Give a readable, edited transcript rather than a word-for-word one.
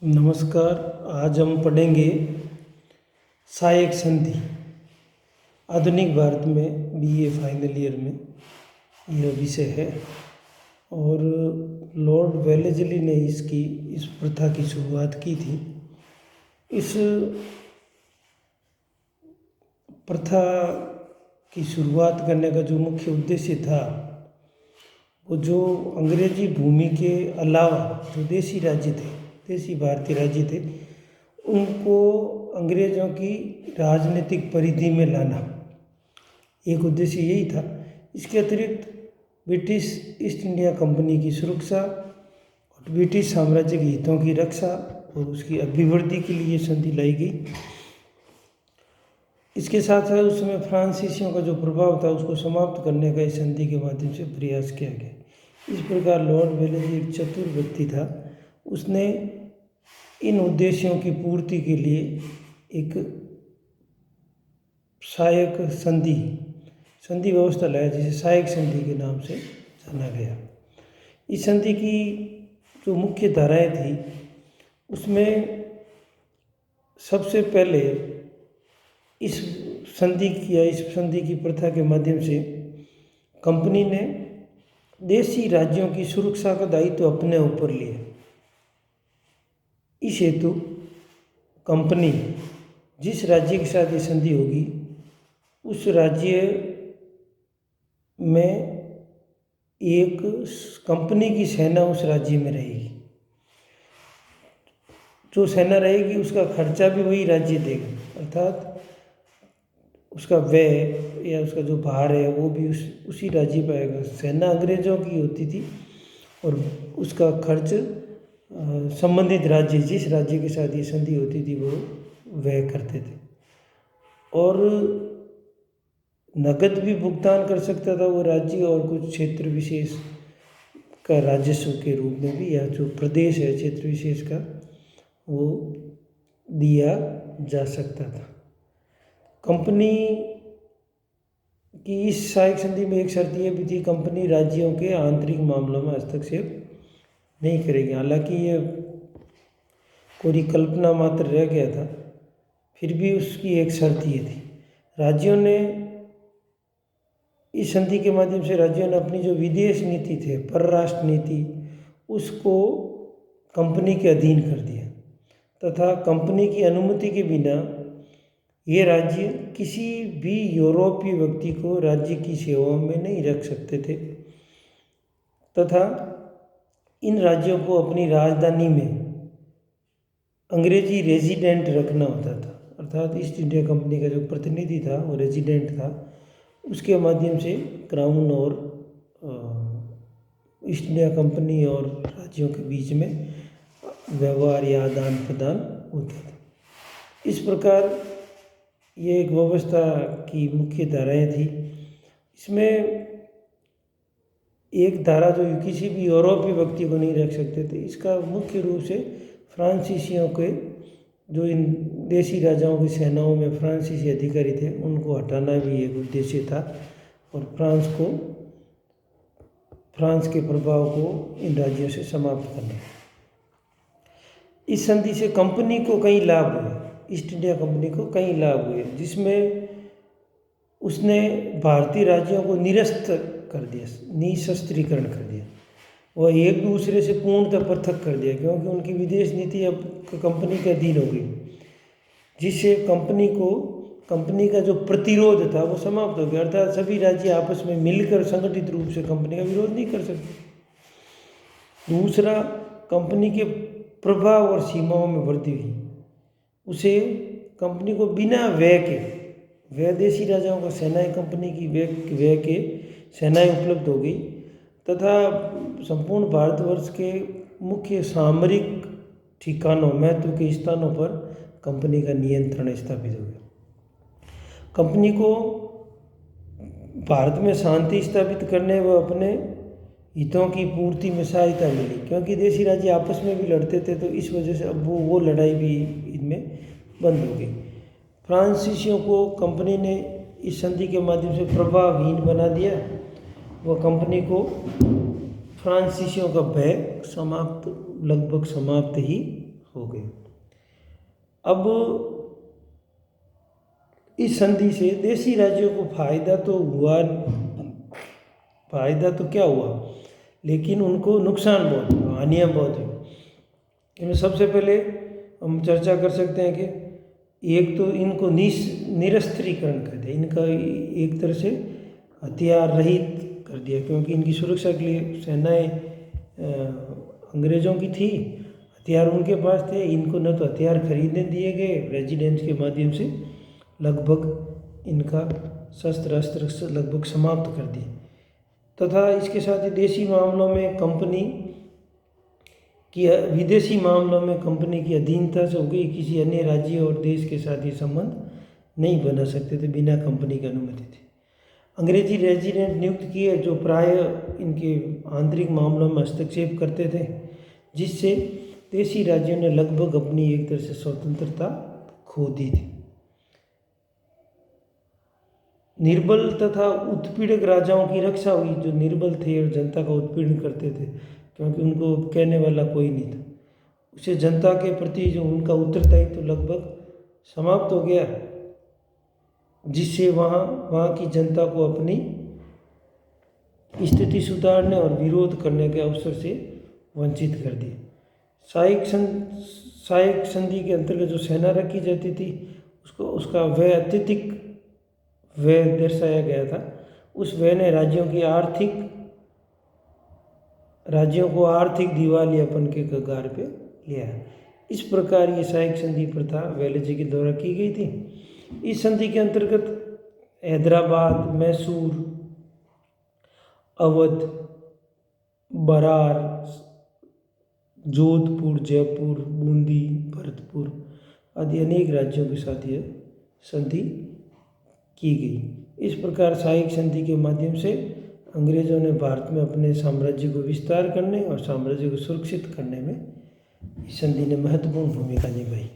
नमस्कार। आज हम पढ़ेंगे सहायक संधि। आधुनिक भारत में बीए फाइनल ईयर में यह विषय है और लॉर्ड वेलेस्ली ने इस प्रथा की शुरुआत की थी। इस प्रथा की शुरुआत करने का जो मुख्य उद्देश्य था वो जो अंग्रेजी भूमि के अलावा जो देसी राज्य थे, देसी भारतीय राज्य थे, उनको अंग्रेज़ों की राजनीतिक परिधि में लाना, एक उद्देश्य यही था। इसके अतिरिक्त ब्रिटिश ईस्ट इंडिया कंपनी की सुरक्षा और ब्रिटिश साम्राज्य के हितों की रक्षा और उसकी अभिवृद्धि के लिए संधि लाई गई। इसके साथ साथ उस समय फ्रांसीसियों का जो प्रभाव था उसको समाप्त करने का इस संधि के माध्यम से प्रयास किया गया। इस प्रकार लॉर्ड वेलेस्ली एक चतुर व्यक्ति था। उसने इन उद्देश्यों की पूर्ति के लिए एक सहायक संधि व्यवस्था लाया, जिसे सहायक संधि के नाम से जाना गया। इस संधि की जो मुख्य धाराएं थी उसमें सबसे पहले इस संधि की प्रथा के माध्यम से कंपनी ने देसी राज्यों की सुरक्षा का दायित्व अपने ऊपर लिया। इस हेतु कंपनी जिस राज्य के साथ ये संधि होगी उस राज्य में एक कंपनी की सेना उस राज्य में रहेगी। जो सेना रहेगी उसका खर्चा भी वही राज्य देगा, अर्थात उसका व्यय या उसका जो भार है वो भी उसी राज्य पर आएगा। सेना अंग्रेज़ों की होती थी और उसका खर्च संबंधित राज्य, जिस राज्य के साथ ये संधि होती थी वो व्यय करते थे। और नगद भी भुगतान कर सकता था वो राज्य, और कुछ क्षेत्र विशेष का राजस्व के रूप में भी, या जो प्रदेश है क्षेत्र विशेष का, वो दिया जा सकता था। कंपनी की इस सहायक संधि में एक शर्त यह भी थी, कंपनी राज्यों के आंतरिक मामलों में हस्तक्षेप नहीं करेगी। हालांकि ये पूरी कल्पना मात्र रह गया था, फिर भी उसकी एक शर्त ये थी। राज्यों ने इस संधि के माध्यम से राज्यों ने अपनी जो विदेश नीति थे, परराष्ट्र नीति, उसको कंपनी के अधीन कर दिया तथा कंपनी की अनुमति के बिना ये राज्य किसी भी यूरोपीय व्यक्ति को राज्य की सेवाओं में नहीं रख सकते थे तथा इन राज्यों को अपनी राजधानी में अंग्रेजी रेजिडेंट रखना होता था, अर्थात ईस्ट इंडिया कंपनी का जो प्रतिनिधि था वो रेजिडेंट था। उसके माध्यम से क्राउन और ईस्ट इंडिया कंपनी और राज्यों के बीच में व्यवहार या आदान प्रदान होता था। इस प्रकार ये एक व्यवस्था की मुख्य धाराएं थी। इसमें एक धारा जो किसी भी यूरोपीय व्यक्ति को नहीं रख सकते थे, इसका मुख्य रूप से फ्रांसीसियों के, जो इन देसी राजाओं की सेनाओं में फ्रांसीसी अधिकारी थे, उनको हटाना भी एक उद्देश्य था और फ्रांस के प्रभाव को इन राज्यों से समाप्त करना। इस संधि से कंपनी को कई लाभ हुए, ईस्ट इंडिया कंपनी को कई लाभ हुए, जिसमें उसने भारतीय राज्यों को निरस्त कर दिया, निशस्त्रीकरण कर दिया। वह एक दूसरे से पूर्णतः पृथक कर दिया, क्योंकि उनकी विदेश नीति अब कंपनी के अधीन हो गई, जिससे कंपनी का जो प्रतिरोध था वो समाप्त हो गया। अर्थात सभी राज्य आपस में मिलकर संगठित रूप से कंपनी का विरोध नहीं कर सकते। दूसरा, कंपनी के प्रभाव और सीमाओं में वृद्धि हुई। उसे कंपनी को बिना व्यय देशी राजाओं को सेनाएं, कंपनी की व्यय के सेनाएं उपलब्ध हो गई तथा संपूर्ण भारतवर्ष के मुख्य सामरिक ठिकानों, महत्व के स्थानों पर कंपनी का नियंत्रण स्थापित हो गया। कंपनी को भारत में शांति स्थापित करने व अपने हितों की पूर्ति में सहायता मिली, क्योंकि देशी राज्य आपस में भी लड़ते थे, तो इस वजह से अब वो लड़ाई भी इनमें बंद हो गई। फ्रांसीसियों को कंपनी ने इस संधि के माध्यम से प्रभावहीन बना दिया। वह कंपनी को फ्रांसीसियों का भय लगभग समाप्त ही हो गए। अब इस संधि से देशी राज्यों को फायदा तो क्या हुआ, लेकिन उनको नुकसान बहुत हुआ, हानियाँ बहुत हुई। इनमें सबसे पहले हम चर्चा कर सकते हैं कि एक तो इनको निरस्त्रीकरण कर दिया, इनका एक तरह से हथियार रहित कर दिया, क्योंकि इनकी सुरक्षा के लिए सेनाएं अंग्रेज़ों की थी, हथियार उनके पास थे, इनको न तो हथियार खरीदने दिए गए, रेजिडेंस के माध्यम से लगभग इनका शस्त्र अस्त्र लगभग समाप्त कर दिए। तथा इसके साथ ही विदेशी मामलों में कंपनी की अधीनता से हो गई, किसी अन्य राज्य और देश के साथ ये संबंध नहीं बना सकते थे बिना कंपनी की अनुमति थे। अंग्रेजी रेजिडेंट नियुक्त किए जो प्राय इनके आंतरिक मामलों में हस्तक्षेप करते थे, जिससे देशी राज्यों ने लगभग अपनी एक तरह से स्वतंत्रता खो दी थी। निर्बल तथा उत्पीड़क राजाओं की रक्षा हुई, जो निर्बल थे और जनता का उत्पीड़न करते थे, क्योंकि उनको कहने वाला कोई नहीं था, उसे जनता के प्रति जो उनका उत्तरदायित्व तो लगभग समाप्त हो गया, जिससे वहाँ की जनता को अपनी स्थिति सुधारने और विरोध करने के अवसर से वंचित कर दिया। सहायक संधि के अंतर्गत जो सेना रखी जाती थी उसका व्यय अत्यधिक व्यय दर्शाया गया था। उस व्यय ने राज्यों को आर्थिक दिवालियापन के कगार पे लिया। इस प्रकार ये सहायक संधि प्रथा वेलेजी के द्वारा की गई थी। इस संधि के अंतर्गत हैदराबाद, मैसूर, अवध, बरार, जोधपुर, जयपुर, बूंदी, भरतपुर आदि अनेक राज्यों के साथ यह संधि की गई। इस प्रकार सहायक संधि के माध्यम से अंग्रेजों ने भारत में अपने साम्राज्य को विस्तार करने और साम्राज्य को सुरक्षित करने में इस संधि ने महत्वपूर्ण भूमिका निभाई।